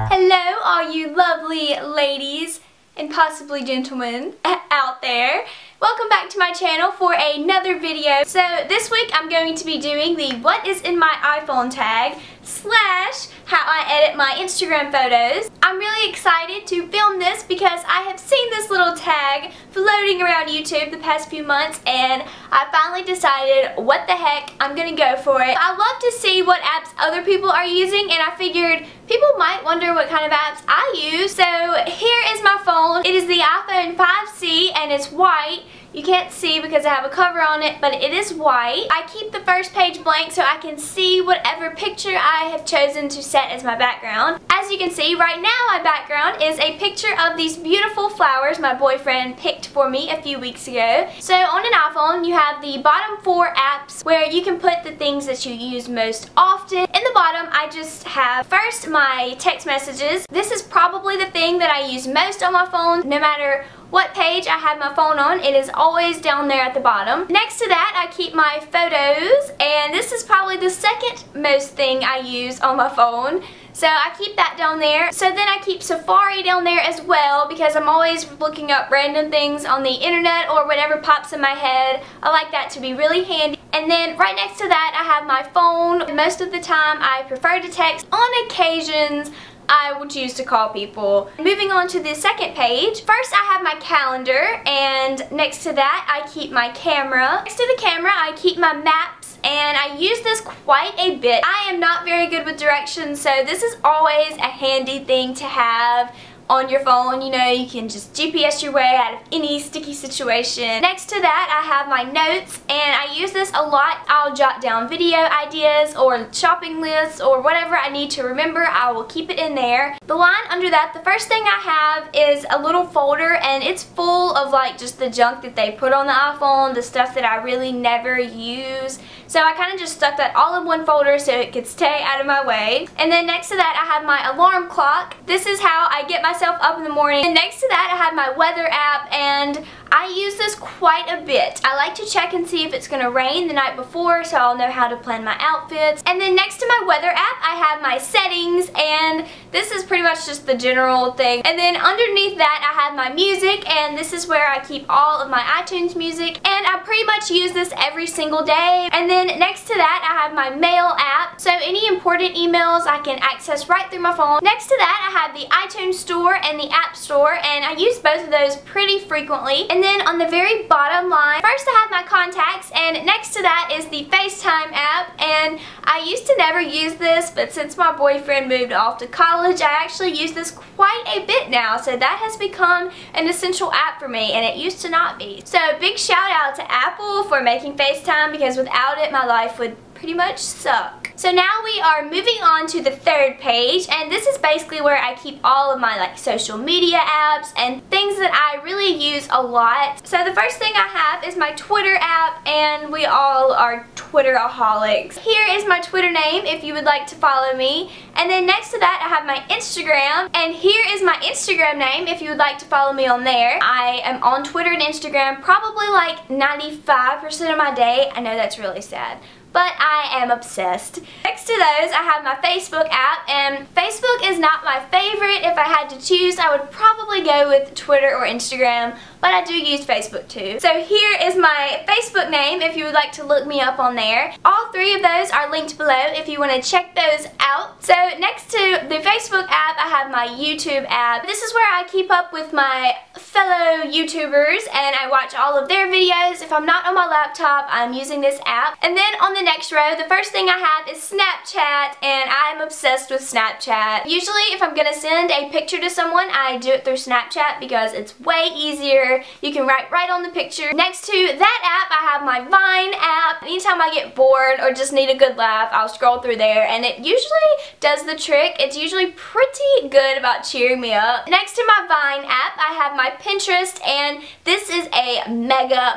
Hello, all you lovely ladies and possibly gentlemen out there. Welcome back to my channel for another video. So this week I'm going to be doing the what is in my iPhone tag slash how I edit my Instagram photos. I'm really excited to film this because I have seen this little tag floating around YouTube the past few months and I finally decided what the heck, I'm gonna go for it. I love to see what apps other people are using and I figured people might wonder what kind of apps I use. So here is my phone. It is the iPhone 5C and it's white. You can't see because I have a cover on it, but it is white. I keep the first page blank so I can see whatever picture I have chosen to set as my background. As you can see, right now my background is a picture of these beautiful flowers my boyfriend picked for me a few weeks ago. So on an iPhone, you have the bottom 4 apps where you can put the things that you use most often. In the bottom, I just have first my text messages. This is probably the thing that I use most on my phone, no matter what page I have my phone on, it is always down there at the bottom. Next to that, I keep my photos, and this is probably the second most thing I use on my phone. So I keep that down there. So then I keep Safari down there as well because I'm always looking up random things on the internet or whatever pops in my head. I like that to be really handy. And then right next to that, I have my phone. Most of the time, I prefer to text. On occasions, I will choose to call people. Moving on to the second page, first I have my calendar and next to that I keep my camera. Next to the camera I keep my maps and I use this quite a bit. I am not very good with directions, so this is always a handy thing to have on your phone. You know, you can just GPS your way out of any sticky situation. Next to that, I have my notes, and I use this a lot. I'll jot down video ideas or shopping lists or whatever I need to remember. I will keep it in there. The line under that, the first thing I have is a little folder, and it's full of like just the junk that they put on the iPhone, the stuff that I really never use. So I kind of just stuck that all in one folder so it could stay out of my way. And then next to that, I have my alarm clock. This is how I get myself up in the morning. And next to that, I have my weather app, and I use this quite a bit. I like to check and see if it's going to rain the night before so I'll know how to plan my outfits. And then next to my weather app, I have my settings, and this is pretty much just the general thing. And then underneath that, I have my music, and this is where I keep all of my iTunes music, and I pretty much use this every single day. And then next to that, I have my mail app, so any important emails I can access right through my phone. Next to that, I have the iTunes store and the App Store, and I use both of those pretty frequently. And then on the very bottom line, first I have my contacts, and next to that is the FaceTime app, and I used to never use this, but since my boyfriend moved off to college, I actually use this quite a bit now, so that has become an essential app for me, and it used to not be. So big shout out to Apple for making FaceTime, because without it my life would pretty much suck. So now we are moving on to the third page, and this is basically where I keep all of my like social media apps and things that I really use a lot. So the first thing I have is my Twitter app, and we all are Twitteraholics. Here is my Twitter name if you would like to follow me. And then next to that I have my Instagram, and here is my Instagram name if you would like to follow me on there. I am on Twitter and Instagram probably like 95% of my day. I know that's really sad, but I am obsessed. Next to those, I have my Facebook app, and Facebook is not my favorite. If I had to choose, I would probably go with Twitter or Instagram, but I do use Facebook too. So here is my Facebook name if you would like to look me up on there. All three of those are linked below if you want to check those out. So next to the Facebook app, I have my YouTube app. This is where I keep up with my fellow YouTubers, and I watch all of their videos. If I'm not on my laptop, I'm using this app. And then on the next row, the first thing I have is Snapchat, and I'm obsessed with Snapchat. Usually if I'm gonna send a picture to someone, I do it through Snapchat because it's way easier. You can write right on the picture. Next to that app, I have my Vine app. Anytime I get bored or just need a good laugh, I'll scroll through there, and it usually does the trick. It's usually pretty good about cheering me up. Next to my Vine app, I have my Pinterest, and this is a mega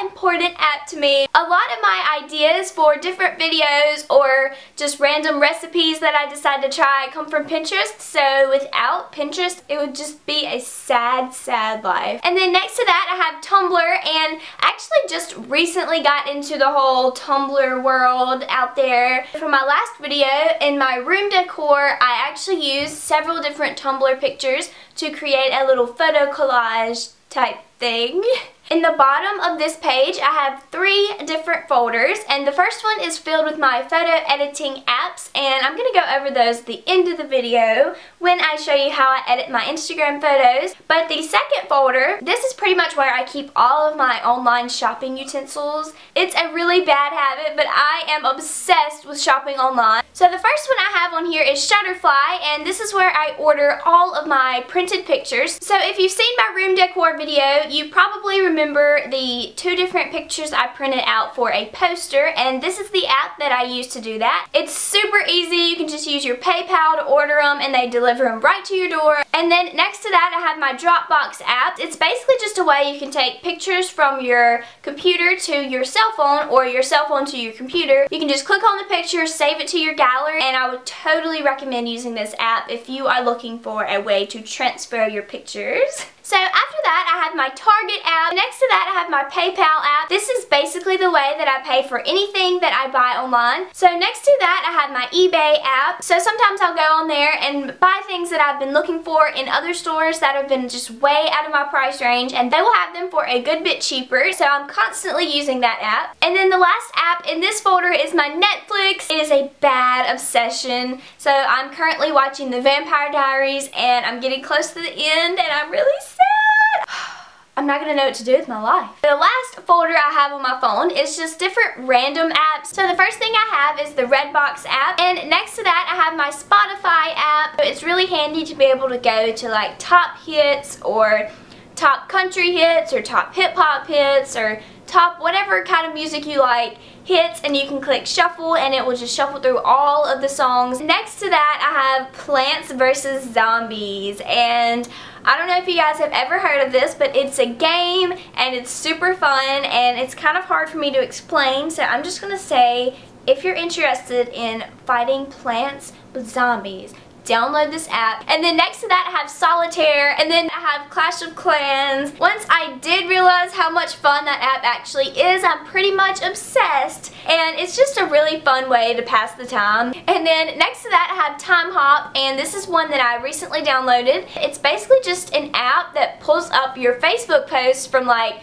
important app to me. A lot of my ideas for different videos or just random recipes that I decide to try come from Pinterest. So without Pinterest, it would just be a sad, sad life. And then next to that, I have Tumblr, and I actually just recently got into the whole Tumblr world out there. For my last video, in my room decor, I actually used several different Tumblr pictures to create a little photo collage type thing. In the bottom of this page, I have 3 different folders, and the first one is filled with my photo editing apps, and I'm going to go over those at the end of the video when I show you how I edit my Instagram photos. But the second folder, this is pretty much where I keep all of my online shopping utensils. It's a really bad habit, but I am obsessed with shopping online. So the first one I have on here is Shutterfly, and this is where I order all of my printed pictures. So if you've seen my room decor video, you probably remember the 2 different pictures I printed out for a poster, and this is the app that I use to do that. It's super easy. You can just use your PayPal to order them and they deliver them right to your door. And then next to that, I have my Dropbox app. It's basically just a way you can take pictures from your computer to your cell phone or your cell phone to your computer. You can just click on the picture, save it to your gallery, and I would totally recommend using this app if you are looking for a way to transfer your pictures. So after that, I have my Target app. Next to that, I have my PayPal app. This is basically the way that I pay for anything that I buy online. So next to that, I have my eBay app. So sometimes I'll go on there and buy things that I've been looking for in other stores that have been just way out of my price range, and they will have them for a good bit cheaper. So I'm constantly using that app. And then the last app in this folder is my Netflix. It is a bad obsession. So I'm currently watching The Vampire Diaries, and I'm getting close to the end, and I'm really sad. I'm not gonna know what to do with my life. The last folder I have on my phone is just different random apps. So the first thing I have is the Redbox app, and next to that I have my Spotify app. It's really handy to be able to go to like top hits or top country hits or top hip hop hits or top whatever kind of music you like hits, and you can click shuffle and it will just shuffle through all of the songs. Next to that I have Plants vs. Zombies, and I don't know if you guys have ever heard of this, but it's a game and it's super fun and it's kind of hard for me to explain, so I'm just gonna say if you're interested in fighting plants with zombies, download this app. And then next to that I have Solitaire, and then I have Clash of Clans. Once I did realize how much fun that app actually is, I'm pretty much obsessed, and it's just a really fun way to pass the time. And then next to that I have Time Hop, and this is one that I recently downloaded. It's basically just an app that pulls up your Facebook posts from like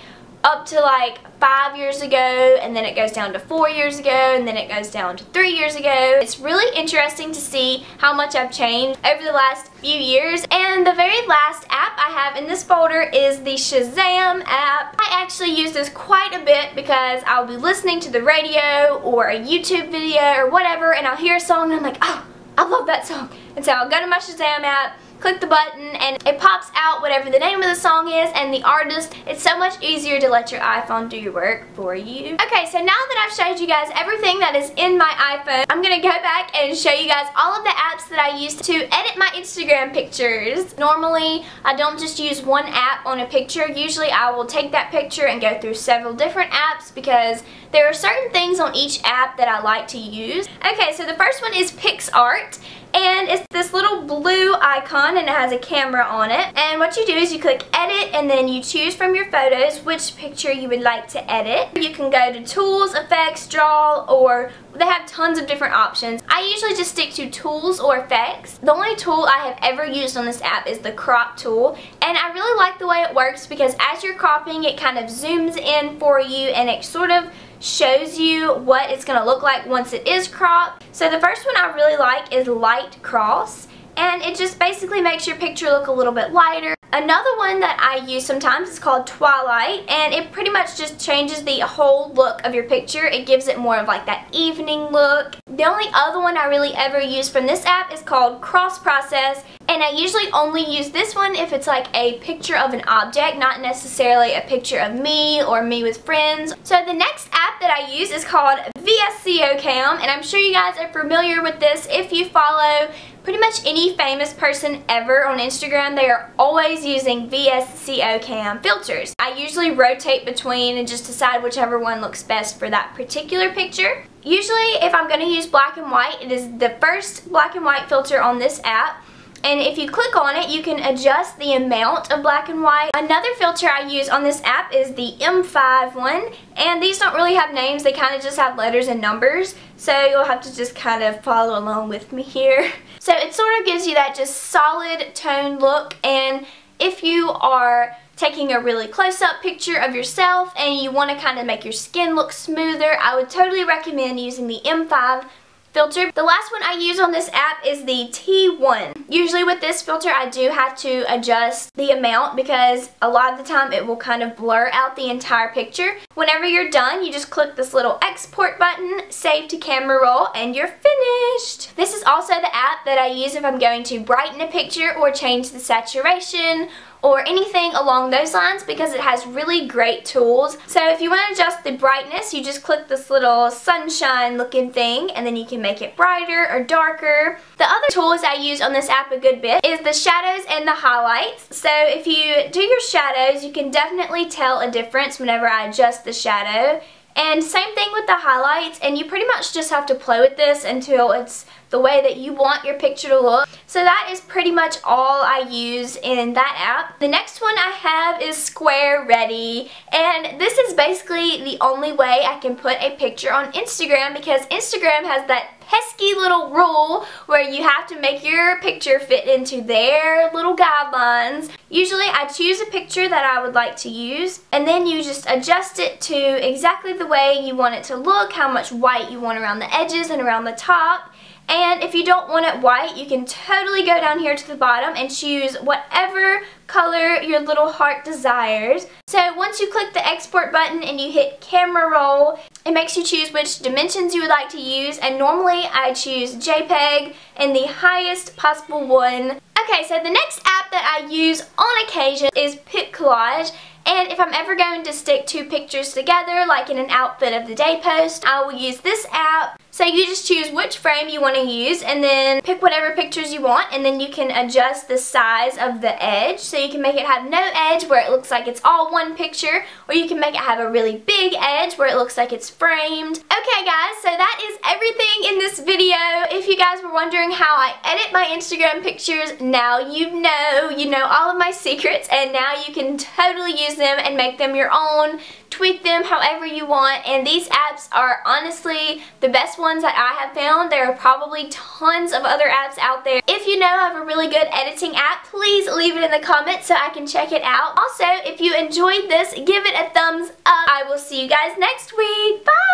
up to like 5 years ago, and then it goes down to 4 years ago, and then it goes down to 3 years ago. It's really interesting to see how much I've changed over the last few years. And the very last app I have in this folder is the Shazam app. I actually use this quite a bit because I'll be listening to the radio or a YouTube video or whatever, and I'll hear a song and I'm like, oh, I love that song. And so I'll go to my Shazam app, click the button, and it pops out whatever the name of the song is and the artist. It's so much easier to let your iPhone do your work for you. Okay, so now that I've showed you guys everything that is in my iPhone, I'm gonna go back and show you guys all of the apps that I use to edit my Instagram pictures. Normally, I don't just use one app on a picture. Usually I will take that picture and go through several different apps because there are certain things on each app that I like to use. Okay, so the first one is picsart. And it's this little blue icon and it has a camera on it. And what you do is you click edit and then you choose from your photos which picture you would like to edit. You can go to tools, effects, draw, or they have tons of different options. I usually just stick to tools or effects. The only tool I have ever used on this app is the crop tool. And I really like the way it works because as you're cropping, it kind of zooms in for you and it sort of shows you what it's going to look like once it is cropped. So the first one I really like is light cross, and it just basically makes your picture look a little bit lighter. Another one that I use sometimes is called Twilight, and it pretty much just changes the whole look of your picture. It gives it more of like that evening look. The only other one I really ever use from this app is called Cross Process, and I usually only use this one if it's like a picture of an object, not necessarily a picture of me or me with friends. So the next app that I use is called VSCOcam, and I'm sure you guys are familiar with this if you follow pretty much any famous person ever on Instagram, they are always using VSCOcam filters. I usually rotate between and just decide whichever one looks best for that particular picture. Usually if I'm going to use black and white, it is the first black and white filter on this app. And if you click on it, you can adjust the amount of black and white. Another filter I use on this app is the M5 one. And these don't really have names, they kind of just have letters and numbers. So you'll have to just kind of follow along with me here. So it sort of gives you that just solid tone look. And if you are taking a really close-up picture of yourself and you want to kind of make your skin look smoother, I would totally recommend using the M5 filter. The last one I use on this app is the T1. Usually with this filter I do have to adjust the amount because a lot of the time it will kind of blur out the entire picture. Whenever you're done, you just click this little export button, save to camera roll, and you're finished. This is also the app that I use if I'm going to brighten a picture or change the saturation or anything along those lines because it has really great tools. So if you want to adjust the brightness, you just click this little sunshine looking thing and then you can make it brighter or darker. The other tools I use on this app a good bit is the shadows and the highlights. So if you do your shadows, you can definitely tell a difference whenever I adjust the shadow. And same thing with the highlights, and you pretty much just have to play with this until it's the way that you want your picture to look. So that is pretty much all I use in that app. The next one I have is Squaready, and this is basically the only way I can put a picture on Instagram because Instagram has that pesky little rule where you have to make your picture fit into their little guidelines. Usually I choose a picture that I would like to use and then you just adjust it to exactly the way you want it to look, how much white you want around the edges and around the top. And if you don't want it white, you can totally go down here to the bottom and choose whatever color your little heart desires. So once you click the export button and you hit camera roll, it makes you choose which dimensions you would like to use, and normally I choose JPEG and the highest possible one. Okay, so the next app that I use on occasion is Collage. And if I'm ever going to stick two pictures together, like in an outfit of the day post, I will use this app. So you just choose which frame you want to use and then pick whatever pictures you want, and then you can adjust the size of the edge. So you can make it have no edge where it looks like it's all one picture, or you can make it have a really big edge where it looks like it's framed. Okay guys, so that is everything in this video. If you guys were wondering how I edit my Instagram pictures, now you know all of my secrets, and now you can totally use them and make them your own, tweak them however you want. And these apps are honestly the best ones that I have found. There are probably tons of other apps out there. If you know of a really good editing app, please leave it in the comments so I can check it out. Also, if you enjoyed this, give it a thumbs up. I will see you guys next week. Bye!